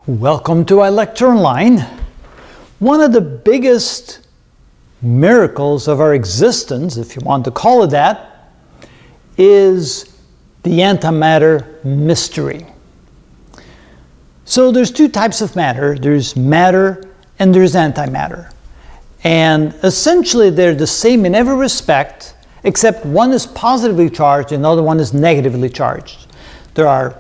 Welcome to our lecture online. One of the biggest miracles of our existence, if you want to call it that, is the antimatter mystery. So there's two types of matter. There's matter and there's antimatter. And essentially they're the same in every respect, except one is positively charged and the other one is negatively charged. There are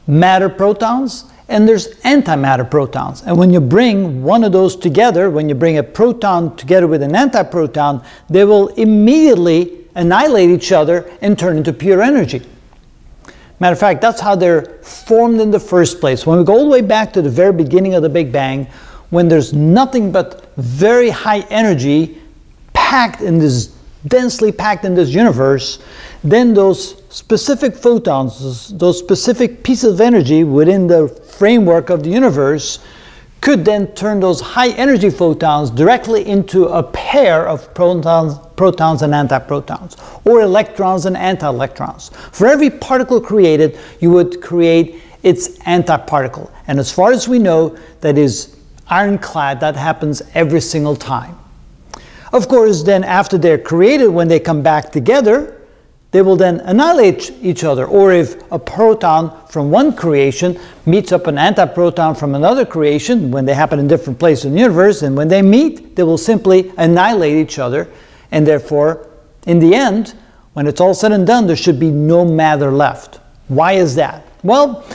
matter protons and there's antimatter protons. And when you bring one of those together, when you bring a proton together with an antiproton, they will immediately annihilate each other and turn into pure energy. Matter of fact, that's how they're formed in the first place. When we go all the way back to the very beginning of the Big Bang, when there's nothing but very high energy packed in this, densely packed in this universe, then those specific photons, those specific pieces of energy within the framework of the universe could then turn those high energy photons directly into a pair of protons and antiprotons, or electrons and anti-electrons. For every particle created, you would create its antiparticle. And as far as we know, that is ironclad. That happens every single time. Of course, then after they're created, when they come back together, they will then annihilate each other. Or if a proton from one creation meets up an antiproton from another creation, when they happen in different places in the universe, and when they meet, they will simply annihilate each other. And therefore, in the end, when it's all said and done, there should be no matter left. Why is that? Well,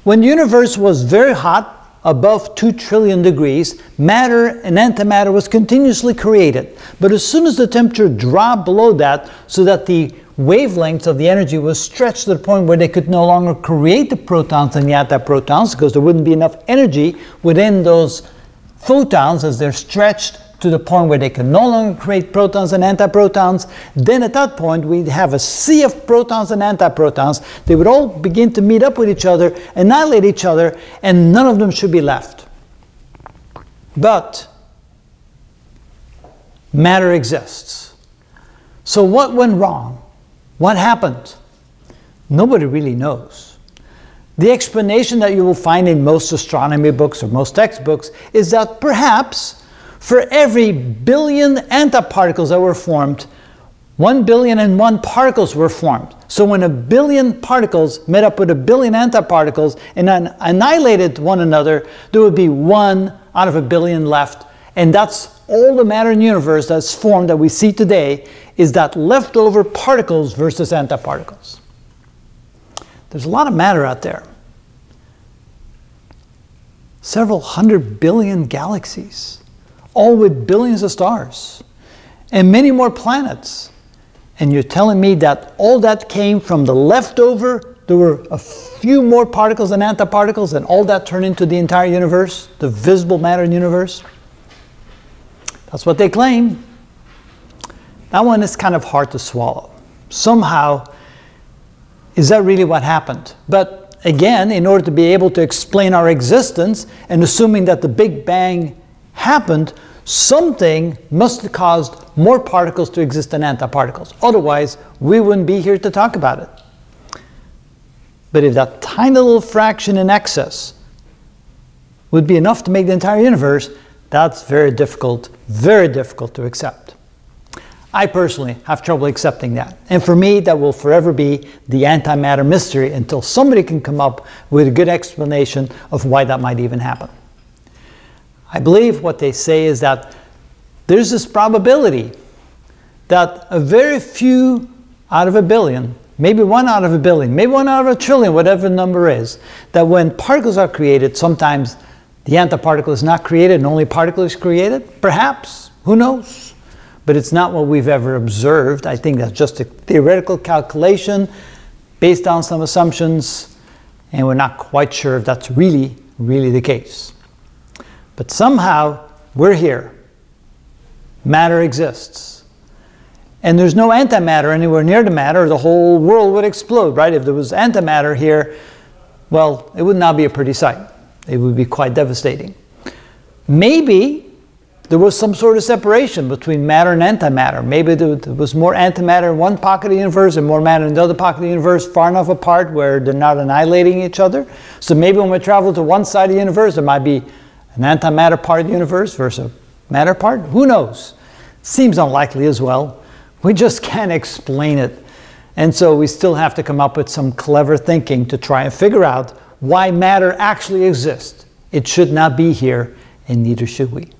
when the universe was very hot, above 2 trillion degrees, matter and antimatter was continuously created. But as soon as the temperature dropped below that, so that the wavelengths of the energy was stretched to the point where they could no longer create the protons and the antiprotons, because there wouldn't be enough energy within those photons as they're stretched to the point where they can no longer create protons and antiprotons, then at that point we'd have a sea of protons and antiprotons. They would all begin to meet up with each other, annihilate each other, and none of them should be left. But matter exists. So what went wrong? What happened? Nobody really knows. The explanation that you will find in most astronomy books or most textbooks is that perhaps for every billion antiparticles that were formed, 1,000,000,001 particles were formed. So when a billion particles met up with a billion antiparticles and then annihilated one another, there would be 1 out of a billion left. And that's all the matter in the universe that's formed that we see today, is that leftover particles versus antiparticles. There's a lot of matter out there. Several 100 billion galaxies, all with billions of stars, and many more planets. And you're telling me that all that came from the leftover, there were a few more particles and antiparticles, and all that turned into the entire universe, the visible matter in the universe? That's what they claim. That one is kind of hard to swallow. Somehow, is that really what happened? But again, in order to be able to explain our existence, and assuming that the Big Bang happened, something must have caused more particles to exist than antiparticles. Otherwise, we wouldn't be here to talk about it. But if that tiny little fraction in excess would be enough to make the entire universe, that's very difficult to accept. I personally have trouble accepting that. And for me, that will forever be the antimatter mystery until somebody can come up with a good explanation of why that might even happen. I believe what they say is that there's this probability that a very few out of a billion, maybe 1 out of a billion, maybe 1 out of a trillion, whatever the number is, that when particles are created, sometimes the antiparticle is not created and only particle is created. Perhaps, who knows? But it's not what we've ever observed. I think that's just a theoretical calculation based on some assumptions, and we're not quite sure if that's really the case. But somehow, we're here. Matter exists. And there's no antimatter anywhere near the matter, the whole world would explode, right? If there was antimatter here, well, it would not be a pretty sight. It would be quite devastating. Maybe there was some sort of separation between matter and antimatter. Maybe there was more antimatter in one pocket of the universe and more matter in the other pocket of the universe, far enough apart where they're not annihilating each other. So maybe when we travel to one side of the universe, there might be an antimatter part of the universe versus a matter part. Who knows? Seems unlikely as well. We just can't explain it. And so we still have to come up with some clever thinking to try and figure out why matter actually exists. It should not be here, and neither should we.